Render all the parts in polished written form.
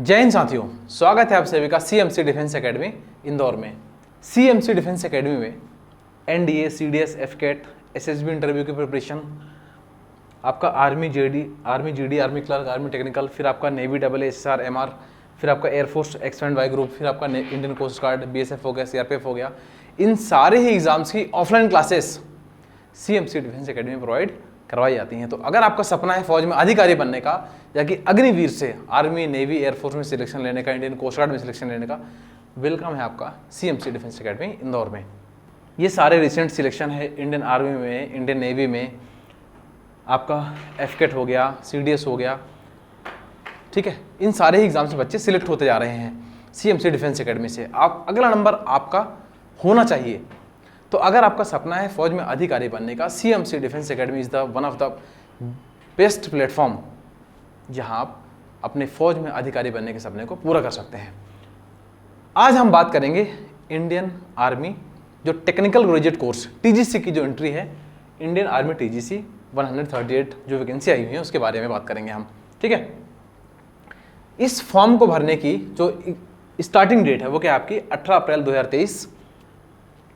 जय हिंद साथियों, स्वागत है आप सभी का सीएमसी डिफेंस एकेडमी इंदौर में। सीएमसी डिफेंस एकेडमी में NDA, CDS, AFCAT, SSB interview की प्रिपरेशन, आपका army GD, army clerk, army technical, फिर आपका नेवी डबल एसएसआर एमआर, फिर आपका air force X and Y group, फिर आपका इंडियन कोस्ट गार्ड, बीएसएफ हो गया, सीआरपीएफ हो गया, इन सारे ही एग्जाम्स की offline classes CMC defence academy में प्रोवाइड करवाई जाती हैं। तो अगर आपका सपना है फौज में अधिकारी बनने का, या कि अग्निवीर से आर्मी, नेवी, एयरफोर्स में सिलेक्शन लेने का, इंडियन कोस्ट गार्ड में सिलेक्शन लेने का, वेलकम है आपका सीएमसी डिफेंस एकेडमी इंदौर में। ये सारे रिसेंट सिलेक्शन है इंडियन आर्मी में, इंडियन नेवी में, आपका एफकेट हो गया, सीडीएस हो गया, ठीक है। इन सारे ही एग्जाम से बच्चे सिलेक्ट होते जा रहे हैं सीएमसी डिफेंस एकेडमी से। आप अगला नंबर आपका होना चाहिए। तो अगर आपका सपना है फौज में अधिकारी बनने का, CMC defence academy is the one of the best platform जहां आप अपने फौज में अधिकारी बनने के सपने को पूरा कर सकते हैं। आज हम बात करेंगे इंडियन आर्मी जो टेक्निकल ग्रेजुएट कोर्स टीजीसी की जो एंट्री है, इंडियन आर्मी टीजीसी 138 जो वैकेंसी आई हुई है उसके बारे में बात करेंगे हम, ठीक है। इस फॉर्म को भरने की जो स्टार्टिंग डेट है वो क्या आपकी 18 अप्रैल 2023,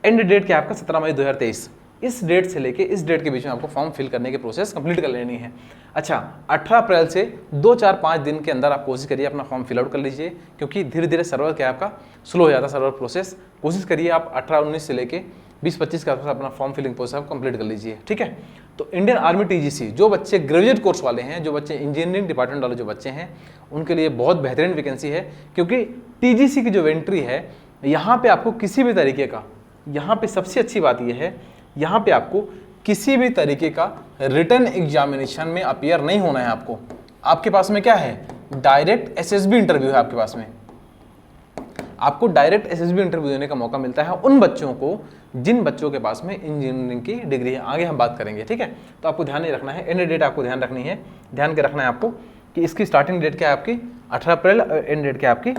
एंड डेट क्या आपका 17 मई 2023। इस डेट से लेके इस डेट के बीच में आपको फॉर्म फिल करने की प्रोसेस कंप्लीट कर लेनी है। अच्छा, 18 अप्रैल से 2-4-5 दिन के अंदर आप कोशिश करिए अपना फॉर्म फिल आउट कर लीजिए, क्योंकि धीरे धीरे सर्वर क्या आपका स्लो हो जाता है सर्वर प्रोसेस। कोशिश करिए आप 18-19 से लेके 20-25 के आसपास अपना फॉर्म फिलिंग प्रोसेस आप कंप्लीट कर लीजिए, ठीक है। तो इंडियन आर्मी टीजीसी जो बच्चे ग्रेजुएट कोर्स वाले हैं, जो बच्चे इंजीनियरिंग डिपार्टमेंट वाले जो बच्चे हैं, उनके लिए बहुत बेहतरीन वैकेंसी है, क्योंकि टीजीसी की जो एंट्री है यहाँ पे आपको किसी भी तरीके का, यहाँ पे सबसे अच्छी बात यह है, यहाँ पे आपको किसी भी तरीके का रिटन एग्जामिनेशन में अपीयर नहीं होना है। आपके पास में क्या है, डायरेक्ट एसएसबी इंटरव्यू है। आपके पास में आपको डायरेक्ट एसएसबी इंटरव्यू देने का मौका मिलता है उन बच्चों को जिन बच्चों के पास में इंजीनियरिंग की डिग्री है। आगे हम बात करेंगे, ठीक है। तो आपको ध्यान नहीं रखना है, एंड डेट आपको ध्यान रखनी है, ध्यान के रखना है आपको कि इसकी स्टार्टिंग डेट क्या है आपकी 18 अप्रैल, एंड डेट क्या है आपकी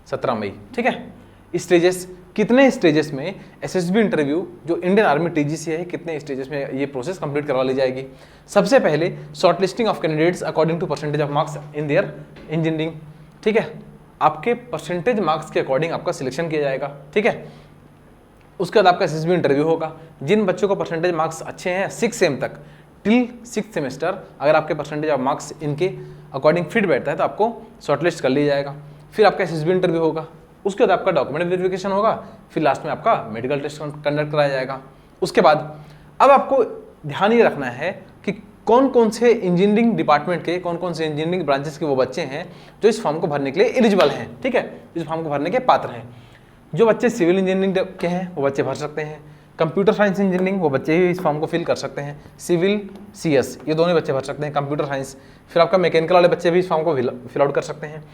17 मई, ठीक है। स्टेजेस, कितने स्टेजेस में एसएसबी इंटरव्यू जो इंडियन आर्मी टीजीसी है, कितने स्टेजेस में ये प्रोसेस कंप्लीट करवा ली जाएगी। सबसे पहले shortlisting of candidates according to percentage of marks in their engineering, ठीक है। आपके परसेंटेज मार्क्स के अकॉर्डिंग आपका सिलेक्शन किया जाएगा, ठीक है। उसके बाद आपका एसएसबी इंटरव्यू होगा। जिन बच्चों को परसेंटेज मार्क्स अच्छे हैं 6 सेम तक टिल 6th सेमेस्टर, अगर आपके परसेंटेज ऑफ मार्क्स इनके अकॉर्डिंग फिट बैठता है तो आपको शॉर्टलिस्ट कर लिया जाएगा। फिर आपका एसएसबी इंटरव्यू होगा, उसके बाद आपका डॉक्यूमेंट वेरिफिकेशन होगा, फिर लास्ट में आपका मेडिकल टेस्ट कंडक्ट कराया जाएगा। उसके बाद अब आपको ध्यान ये रखना है कि कौन कौन से इंजीनियरिंग डिपार्टमेंट के, कौन कौन से इंजीनियरिंग ब्रांचेस के वो बच्चे हैं जो इस फॉर्म को भरने के लिए एलिजिबल हैं, ठीक है, इस फॉर्म को भरने के पात्र हैं। जो बच्चे सिविल इंजीनियरिंग के हैं वो बच्चे भर सकते हैं, कंप्यूटर साइंस इंजीनियरिंग वो बच्चे ही इस फॉर्म को फिल कर सकते हैं, सिविल CS ये दोनों बच्चे भर सकते हैं, कंप्यूटर साइंस। फिर आपका मैकेनिकल वाले बच्चे भी इस फॉर्म को फिल आउट कर सकते हैं।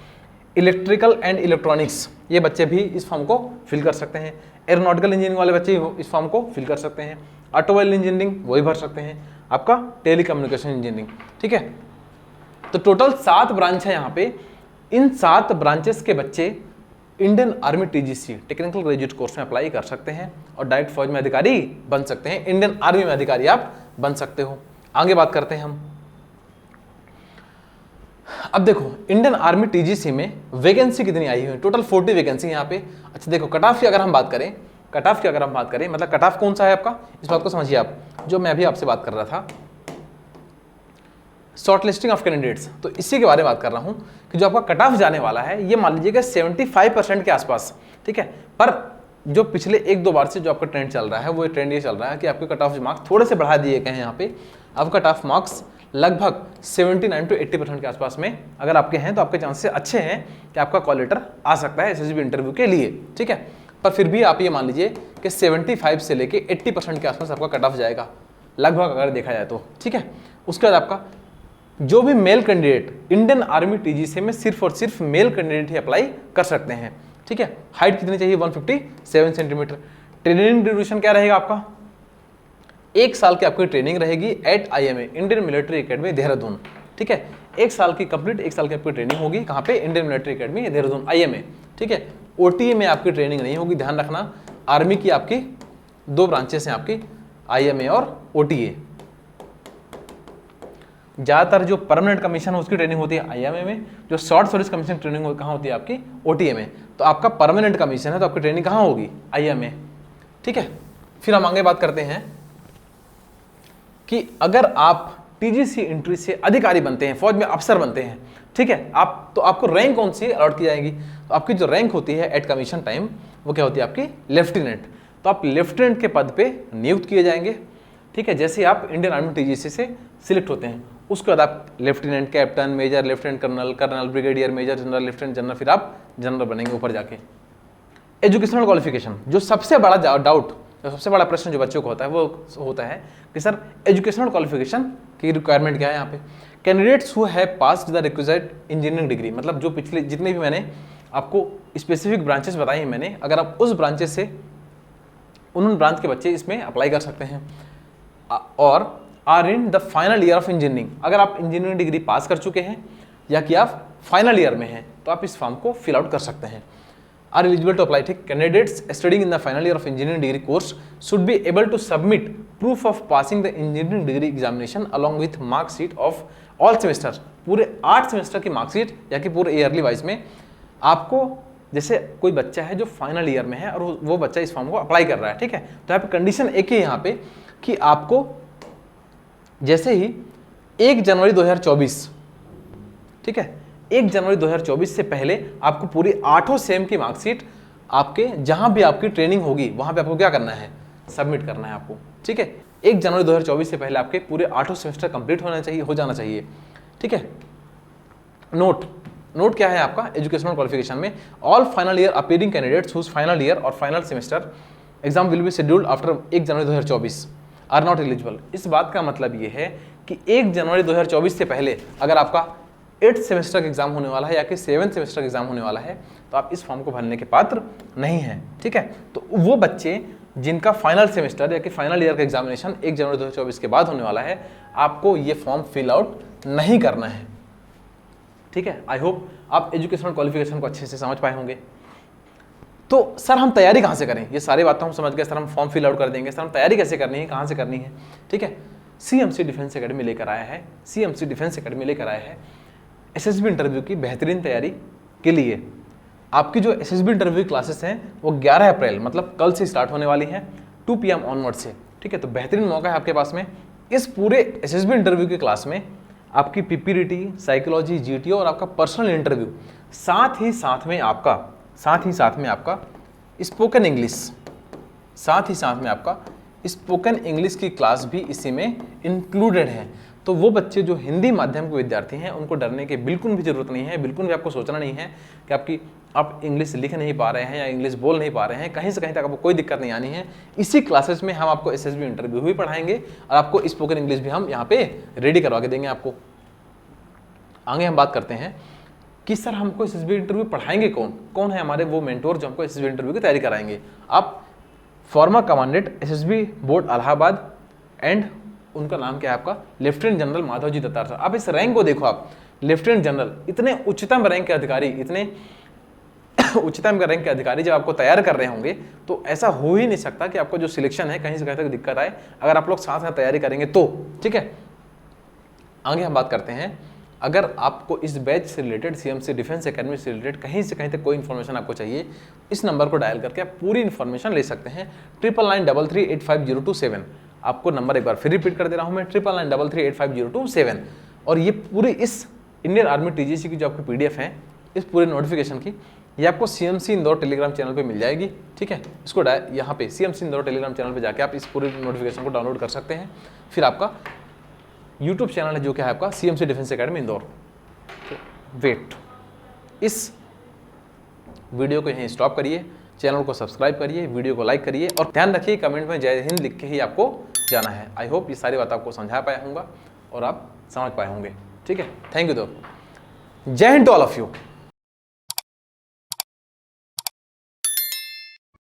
इलेक्ट्रिकल एंड इलेक्ट्रॉनिक्स ये बच्चे भी इस फॉर्म को फिल कर सकते हैं। एरोनॉटिकल इंजीनियरिंग वाले बच्चे इस फॉर्म को फिल कर सकते हैं। ऑटोमोबाइल इंजीनियरिंग वही भर सकते हैं। आपका टेलीकम्युनिकेशन इंजीनियरिंग, ठीक है। तो टोटल 7 ब्रांच है यहाँ पे। इन 7 ब्रांचेस के बच्चे Indian army TGC technical graduate course में अप्लाई कर सकते हैं और डायरेक्ट फौज में अधिकारी बन सकते हैं, इंडियन आर्मी में अधिकारी आप बन सकते हो। आगे बात करते हैं हम। अब देखो इंडियन आर्मी टीजीसी में वैकेंसी कितनी आई हुई है, टोटल 40 वैकेंसी यहाँ पे। अच्छा देखो, कट ऑफ की अगर हम बात करें, मतलब कट ऑफ कौन सा है आपका, इस बात को समझिए आप, जो मैं अभी आपसे बात कर रहा था शॉर्ट लिस्टिंग ऑफ कैंडिडेट्स, तो इसी के बारे में बात कर रहा हूँ कि जो आपका कट ऑफ जाने वाला है ये मान लीजिएगा 75% के आसपास, ठीक है। पर जो पिछले 1-2 बार से जो आपका ट्रेंड चल रहा है वो ट्रेंड ये चल रहा है कि आपके कट ऑफ मार्क्स थोड़े से बढ़ा दिए गए हैं। यहाँ पे आपका कट ऑफ मार्क्स लगभग 79 to 80% के आसपास में अगर आपके हैं तो आपके चांसेस अच्छे हैं कि आपका कॉल लेटर आ सकता है एसएसबी इंटरव्यू के लिए, ठीक है। पर फिर भी आप ये मान लीजिए कि 75 से लेके 80% के आसपास आपका कट ऑफ जाएगा लगभग, अगर देखा जाए तो, ठीक है। उसके बाद आपका जो भी male candidate Indian army TGC में सिर्फ और सिर्फ मेल कैंडिडेट ही अप्लाई कर सकते हैं, ठीक है। हाइट कितनी चाहिए, 157 सेंटीमीटर। ट्रेनिंग ड्यूरेशन क्या रहेगा आपका, 1 साल की आपकी ट्रेनिंग रहेगी at IMA Indian military academy Dehradun, ठीक है। 1 साल की कंप्लीट 1 साल की आपकी ट्रेनिंग होगी, कहाँ पे, Indian military academy Dehradun IMA, ठीक है। OTA में आपकी ट्रेनिंग नहीं होगी, ध्यान रखना। आर्मी की आपकी 2 ब्रांचेस हैं आपकी, IMA और OTA। ज़्यादातर जो परमानेंट कमीशन है उसकी ट्रेनिंग होती है IMA में, जो शॉर्ट सर्विस कमीशन ट्रेनिंग कहाँ होती है आपकी OTA में। तो आपका परमानेंट कमीशन है तो आपकी ट्रेनिंग कहाँ होगी IMA, ठीक है। फिर हम आगे बात करते हैं कि अगर आप TGC एंट्री से अधिकारी बनते हैं, फौज में अफसर बनते हैं, ठीक है, आप तो आपको रैंक कौन सी अलॉट की जाएगी, तो आपकी जो रैंक होती है एट कमीशन टाइम वो क्या होती है आपकी लेफ्टिनेंट। तो आप लेफ्टिनेंट के पद पे नियुक्त किए जाएंगे, ठीक है। जैसे आप इंडियन आर्मी TGC से सिलेक्ट होते हैं उसके बाद आप lieutenant, captain, major, lieutenant colonel, colonel, brigadier, major general, lieutenant general, फिर आप जनरल बनेंगे ऊपर जाके। एजुकेशनल क्वालिफिकेशन, जो सबसे बड़ा डाउट, सबसे बड़ा प्रश्न जो बच्चों को होता है वो होता है कि सर एजुकेशनल क्वालिफिकेशन की रिक्वायरमेंट क्या है यहाँ पे। Candidates who have passed the requisite engineering degree, मतलब जो पिछले जितने भी मैंने आपको स्पेसिफिक ब्रांचेस बताई हैं मैंने, अगर आप उस ब्रांचेस से उन ब्रांच के बच्चे इसमें अप्लाई कर सकते हैं, और are in the final year of engineering, अगर आप इंजीनियरिंग डिग्री पास कर चुके हैं या कि आप फाइनल ईयर में हैं तो आप इस फॉर्म को फिल आउट कर सकते हैं। आर एलिजिबल टू अप्लाई, ठीक। Candidates studying in the final year of engineering degree course should be able to submit proof of passing the engineering degree examination along with marksheet of all semester, पूरे 8 semester की marksheet या कि पूरे yearly wise में आपको, जैसे कोई बच्चा है जो फाइनल ईयर में है और वो बच्चा इस फॉर्म को अप्लाई कर रहा है, ठीक है, तो यहाँ पे कंडीशन एक ही यहाँ पे कि आपको जैसे ही 1 जनवरी 2024, ठीक है, 1 जनवरी 2024 से पहले आपको पूरी 8 सेम की मार्कशीट आपके जहां भी आपकी ट्रेनिंग होगी वहां पे आपको क्या करना है, सबमिट करना है आपको, ठीक है। 1 जनवरी 2024 से पहले आपके पूरे 8 सेमेस्टर कंप्लीट हो जाना चाहिए, ठीक है। नोट क्या है आपका एजुकेशनल क्वालिफिकेशन में, all final year appearing candidates whose final year और final semester exam will be scheduled after 1 January 2024 are not eligible. इस बात का मतलब ये है कि 1 जनवरी 2024 से पहले अगर आपका 8th सेमेस्टर का एग्जाम होने वाला है या कि 7th सेमेस्टर का एग्जाम होने वाला है तो आप इस फॉर्म को भरने के पात्र नहीं हैं, ठीक है। तो वो बच्चे जिनका फाइनल सेमेस्टर या कि फाइनल ईयर का एग्जामिनेशन 1 जनवरी 2024 के बाद होने वाला है, आपको ये फॉर्म फिल आउट नहीं करना है, ठीक है। आई होप आप एजुकेशनल क्वालिफिकेशन को अच्छे से समझ पाए होंगे। तो सर हम तैयारी कहाँ से करें, ये सारी बातें हम समझ गए, सर हम फॉर्म फिल आउट कर देंगे, सर हम तैयारी कैसे करनी है, कहाँ से करनी है, ठीक है। CMC डिफेंस एकेडमी लेकर आया है, CMC डिफेंस एकेडमी लेकर आया है SSB इंटरव्यू की बेहतरीन तैयारी के लिए। आपकी जो SSB इंटरव्यू क्लासेस हैं वो 11 अप्रैल मतलब कल से स्टार्ट होने वाली हैं 2 PM ऑनवर्ड से, ठीक है। तो बेहतरीन मौका है आपके पास में। इस पूरे SSB इंटरव्यू की क्लास में आपकी PPRT, साइकोलॉजी, GTO और आपका पर्सनल इंटरव्यू, साथ ही साथ में आपका स्पोकन इंग्लिश की क्लास भी इसी में इंक्लूडेड है। तो वो बच्चे जो हिंदी माध्यम के विद्यार्थी हैं उनको डरने की बिल्कुल भी जरूरत नहीं है, बिल्कुल भी आपको सोचना नहीं है कि आप इंग्लिश लिख नहीं पा रहे हैं या इंग्लिश बोल नहीं पा रहे हैं, कहीं से कहीं तक आपको कोई दिक्कत नहीं आनी है। इसी क्लासेस में हम आपको SSB इंटरव्यू भी पढ़ाएंगे और आपको स्पोकन इंग्लिश भी हम यहाँ पे रेडी करवा के देंगे आपको। आगे हम बात करते हैं कि सर हमको SSB इंटरव्यू पढ़ाएंगे कौन है हमारे वो मेंटोर जो हमको SSB इंटरव्यू की तैयारी कराएंगे। आप farmer commandant SSB board Allahabad and उनका नाम क्या है आपका लेफ्टिनेंट जनरल माधवजी दत्तार सर। आप इस रैंक को देखो, आप लेफ्टिनेंट जनरल, इतने उच्चतम रैंक के अधिकारी, इतने उच्चतम रैंक के अधिकारी जब आपको तैयार कर रहे होंगे तो ऐसा हो ही नहीं सकता कि आपको जो सिलेक्शन है कहीं से कहीं तक दिक्कत आए, अगर आप लोग साथ साथ तैयारी करेंगे तो, ठीक है। आगे हम बात करते हैं, अगर आपको इस बैच से रिलेटेड CMC डिफेंस एकेडमी से रिलेटेड कहीं से कहीं तक कोई इन्फॉर्मेशन आपको चाहिए, इस नंबर को डायल करके आप पूरी इन्फॉर्मेशन ले सकते हैं। 9993385027। आपको नंबर एक बार फिर रिपीट कर दे रहा हूँ मैं, 9993385027। और ये पूरी इस इंडियन आर्मी TGC की जो आपकी PDF है, इस पूरे नोटिफिकेशन की, ये आपको CMC इंदौर टेलीग्राम चैनल पे मिल जाएगी, ठीक है। इसको यहाँ पे CMC इंदौर टेलीग्राम चैनल पे जाके आप इस पूरे नोटिफिकेशन को डाउनलोड कर सकते हैं। फिर आपका YouTube चैनल है जो क्या है आपका CMC defence academy Indore. Wait, इस वीडियो को यहीं स्टॉप करिए, चैनल को सब्सक्राइब करिए, वीडियो को लाइक करिए और ध्यान रखिए कमेंट में जय हिंद लिख के ही आपको जाना है। आई होप ये सारी बात आपको समझा पाया होगा और आप समझ पाए होंगे, ठीक है। Thank you. जय हिंद टू ऑल ऑफ यू।